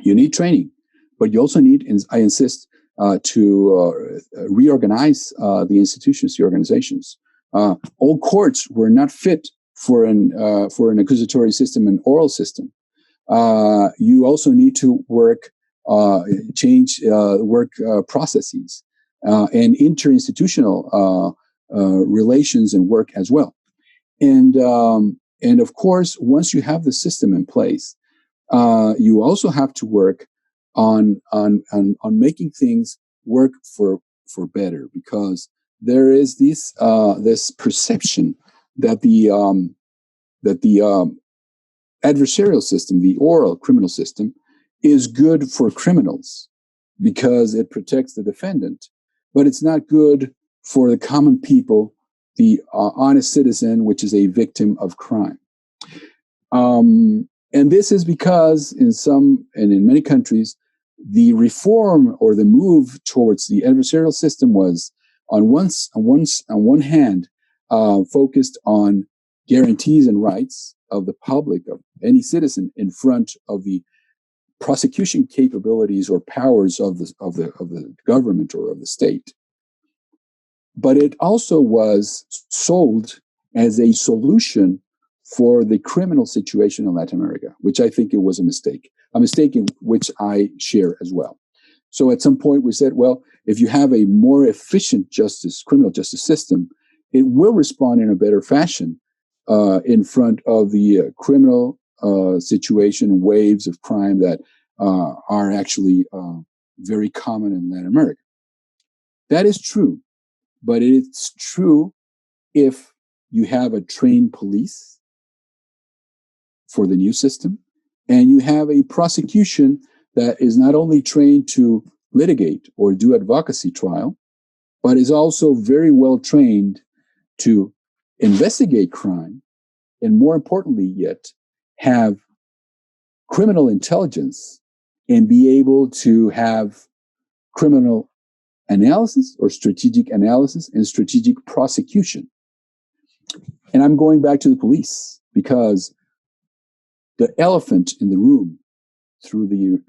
You need training, but you also need, and I insist, to reorganize the institutions, the organizations. All courts were not fit for an accusatory system and oral system. You also need to change work processes and interinstitutional relations and work as well. And of course, once you have the system in place, you also have to work on making things work for better, because there is this perception that the adversarial system, the oral criminal system, is good for criminals because it protects the defendant, but it's not good for the common people, the honest citizen, which is a victim of crime. And this is because in many countries, the reform or the move towards the adversarial system was on one hand focused on guarantees and rights of the public, of any citizen, in front of the prosecution capabilities or powers of the government or of the state. But it also was sold as a solution for the criminal situation in Latin America, which I think it was a mistake in which I share as well. So at some point we said, well, if you have a more efficient criminal justice system, it will respond in a better fashion in front of the criminal situation, waves of crime that are actually very common in Latin America. That is true, but it's true if you have a trained police for the new system, and you have a prosecution that is not only trained to litigate or do advocacy trial, but is also very well trained to investigate crime, and more importantly yet, have criminal intelligence and be able to have criminal analysis or strategic analysis and strategic prosecution. And I'm going back to the police because the elephant in the room through the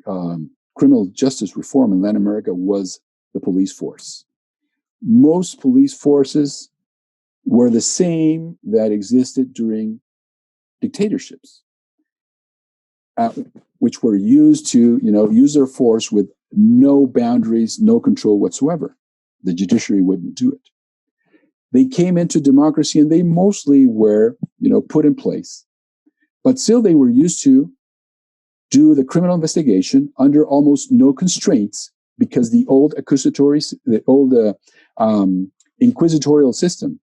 criminal justice reform in Latin America was the police force. Most police forces were the same that existed during dictatorships, which were used to, use their force with no boundaries, no control whatsoever. The judiciary wouldn't do it. They came into democracy and they mostly were, put in place. But still they were used to do the criminal investigation under almost no constraints, because the old inquisitorial system,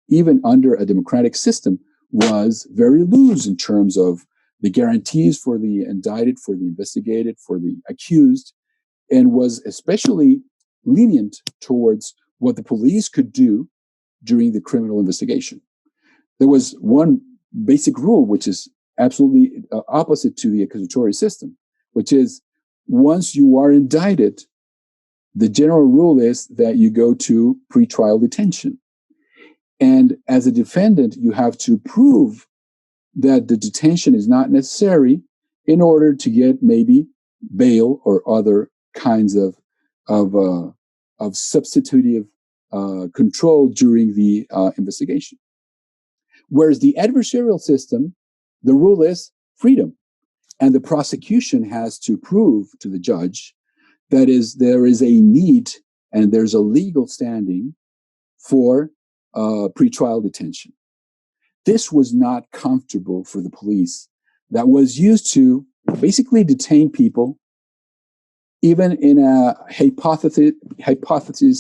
even under a democratic system, was very loose in terms of the guarantees for the indicted, for the investigated, for the accused, and was especially lenient towards what the police could do during the criminal investigation. There was one basic rule, which is absolutely opposite to the accusatory system, which is once you are indicted, the general rule is that you go to pretrial detention. And as a defendant, you have to prove that the detention is not necessary in order to get maybe bail or other kinds of substitutive control during the investigation. Whereas the adversarial system, the rule is freedom. And the prosecution has to prove to the judge that there is a need and there's a legal standing for pretrial detention. This was not comfortable for the police that was used to basically detain people, even in a hypothesis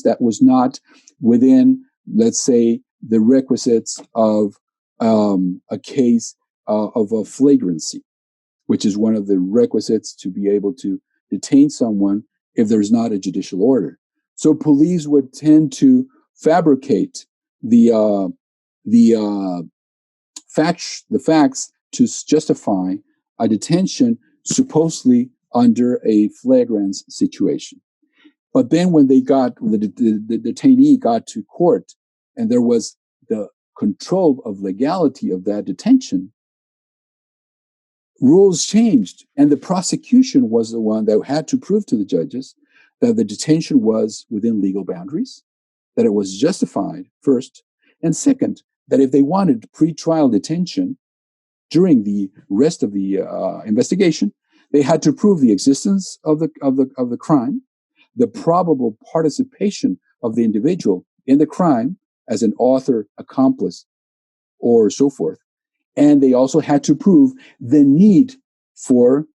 that was not within, let's say, the requisites of a case of a flagrancy, which is one of the requisites to be able to detain someone if there's not a judicial order. So police would tend to fabricate the facts to justify a detention supposedly under a flagrance situation. But then when the detainee got to court and there was the control of legality of that detention, rules changed, and the prosecution was the one that had to prove to the judges that the detention was within legal boundaries, that it was justified, first, and second, that if they wanted pretrial detention during the rest of the investigation, they had to prove the existence of the crime, the probable participation of the individual in the crime as an author, accomplice, or so forth. And they also had to prove the need for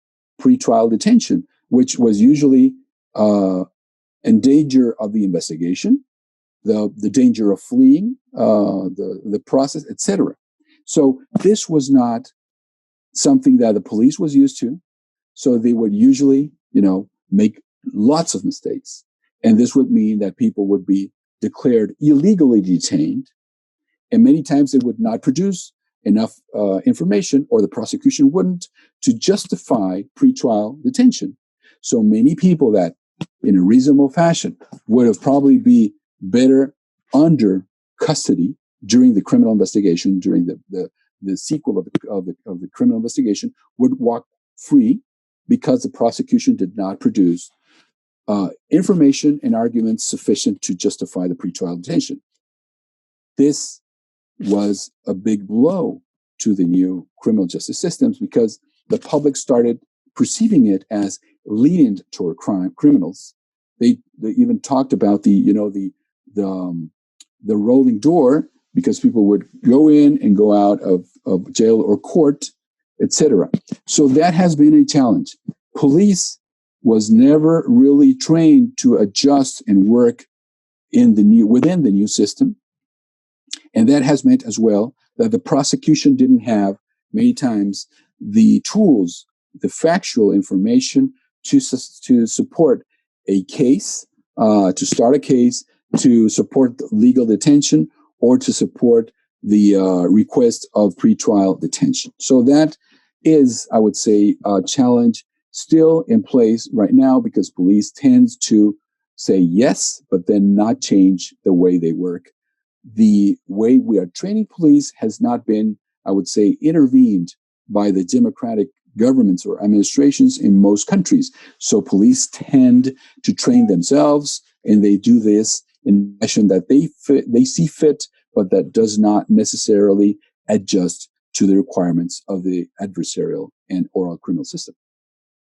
pretrial detention, which was usually in danger of the investigation, the danger of fleeing, the process, etc. So this was not something that the police was used to. So they would usually, make lots of mistakes. And this would mean that people would be declared illegally detained. And many times they would not produce enough information, or the prosecution wouldn't, to justify pretrial detention. So many people that, in a reasonable fashion, would have probably be better under custody during the criminal investigation, during the sequel of the criminal investigation, would walk free because the prosecution did not produce information and arguments sufficient to justify the pretrial detention. This was a big blow to the new criminal justice systems because the public started perceiving it as lenient toward criminals. They even talked about the rolling door, because people would go in and go out of jail or court, etc. So that has been a challenge. Police was never really trained to adjust and work within the new system. And that has meant as well that the prosecution didn't have, many times, the tools, the factual information to support a case, to start a case, to support legal detention, or to support the request of pretrial detention. So that is, I would say, a challenge still in place right now, because police tends to say yes, but then not change the way they work. The way we are training police has not been, I would say, intervened by the democratic governments or administrations in most countries. So police tend to train themselves, and they do this in a fashion that they see fit, but that does not necessarily adjust to the requirements of the adversarial and oral criminal system.